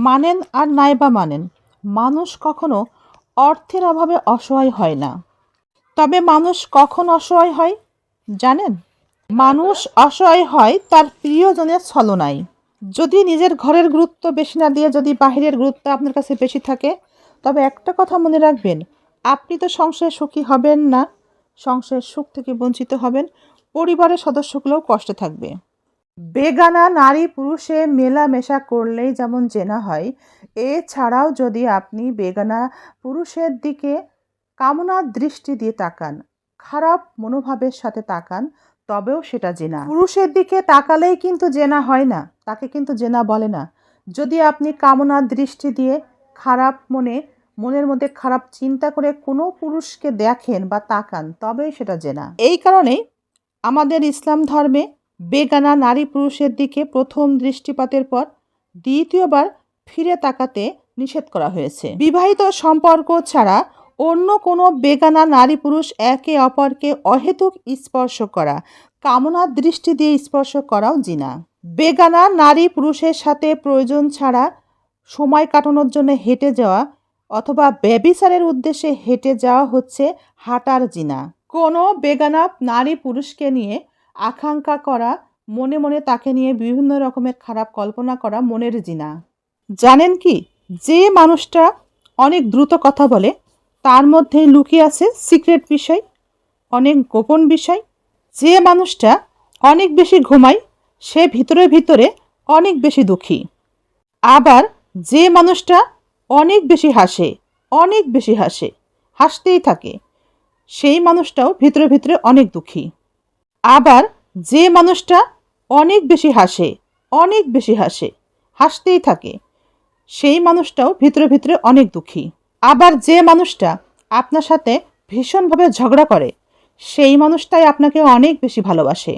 মানেন আর নাইবা মানেন, মানুষ কখনো অর্থের অভাবে অসহায় হয় না। তবে মানুষ কখন অসহায় হয় জানেন? মানুষ অসহায় হয় তার প্রিয়জনের ছলনায়। যদি নিজের ঘরের গুরুত্ব বেশি না দিয়ে যদি বাহিরের গুরুত্ব আপনার কাছে বেশি থাকে, তবে একটা কথা মনে রাখবেন, আপনি তো সংসারে সুখী হবেন না, সংসারের সুখ থেকে বঞ্চিত হবেন, পরিবারের সদস্যগুলোও কষ্টে থাকবে। বেগানা নারী পুরুষে মেলামেশা করলেই যেমন জেনা হয়, এছাড়াও যদি আপনি বেগানা পুরুষের দিকে কামনার দৃষ্টি দিয়ে তাকান, খারাপ মনোভাবের সাথে তাকান, তবেও সেটা জেনা। পুরুষের দিকে তাকালেই কিন্তু জেনা হয় না, তাকে কিন্তু জেনা বলে না। যদি আপনি কামনার দৃষ্টি দিয়ে খারাপ মনের মধ্যে খারাপ চিন্তা করে কোনো পুরুষকে দেখেন বা তাকান, তবেই সেটা জেনা। এই কারণেই আমাদের ইসলাম ধর্মে বেগানা নারী পুরুষের দিকে প্রথম দৃষ্টিপাতের পর দ্বিতীয়বার ফিরে তাকাতে নিষেধ করা হয়েছে। বিবাহিত সম্পর্ক ছাড়া অন্য কোনো বেগানা নারী পুরুষ একে অপরকে অহেতুক স্পর্শ করা, কামনার দৃষ্টি দিয়ে স্পর্শ করাও জিনা। বেগানা নারী পুরুষের সাথে প্রয়োজন ছাড়া সময় কাটানোর জন্য হেঁটে যাওয়া অথবা ব্যভিচারের উদ্দেশ্যে হেঁটে যাওয়া হচ্ছে হাঁটার জিনা। কোনো বেগানা নারী পুরুষকে নিয়ে আকাঙ্ক্ষা করা, মনে মনে তাকে নিয়ে বিভিন্ন রকমের খারাপ কল্পনা করা মনের জিনা। জানেন কি, যে মানুষটা অনেক দ্রুত কথা বলে তার মধ্যে লুকিয়ে আছে সিক্রেট বিষয়, অনেক গোপন বিষয়। যে মানুষটা অনেক বেশি ঘুমায় সে ভিতরে ভিতরে অনেক বেশি দুঃখী। আবার যে মানুষটা অনেক বেশি হাসে, হাসতেই থাকে, সেই মানুষটাও ভিতরে ভিতরে অনেক দুঃখী। আবার যে মানুষটা অনেক বেশি হাসে, হাসতেই থাকে, সেই মানুষটাও ভিতরে ভিতরে অনেক দুঃখী। আবার যে মানুষটা আপনার সাথে ভীষণভাবে ঝগড়া করে, সেই মানুষটাই আপনাকে অনেক বেশি ভালোবাসে।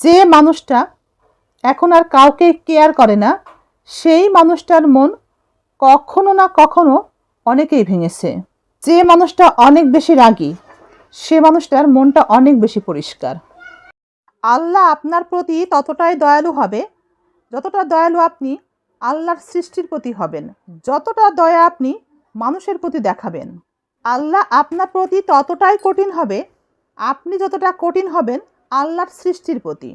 যে মানুষটা এখন আর কাউকে কেয়ার করে না, সেই মানুষটার মন কখনো না কখনো অনেকেই ভেঙেছে। যে মানুষটা অনেক বেশি রাগী, সে মানুষটার মনটা অনেক বেশি পরিষ্কার। আল্লাহ আপনার প্রতি ততটাই দয়ালু হবে যতটা দয়ালু আপনি আল্লাহর সৃষ্টির প্রতি হবেন, যতটা দয়া আপনি মানুষের প্রতি দেখাবেন। আল্লাহ আপনার প্রতি ততটাই কঠিন হবে আপনি যতটা কঠিন হবেন আল্লাহর সৃষ্টির প্রতি।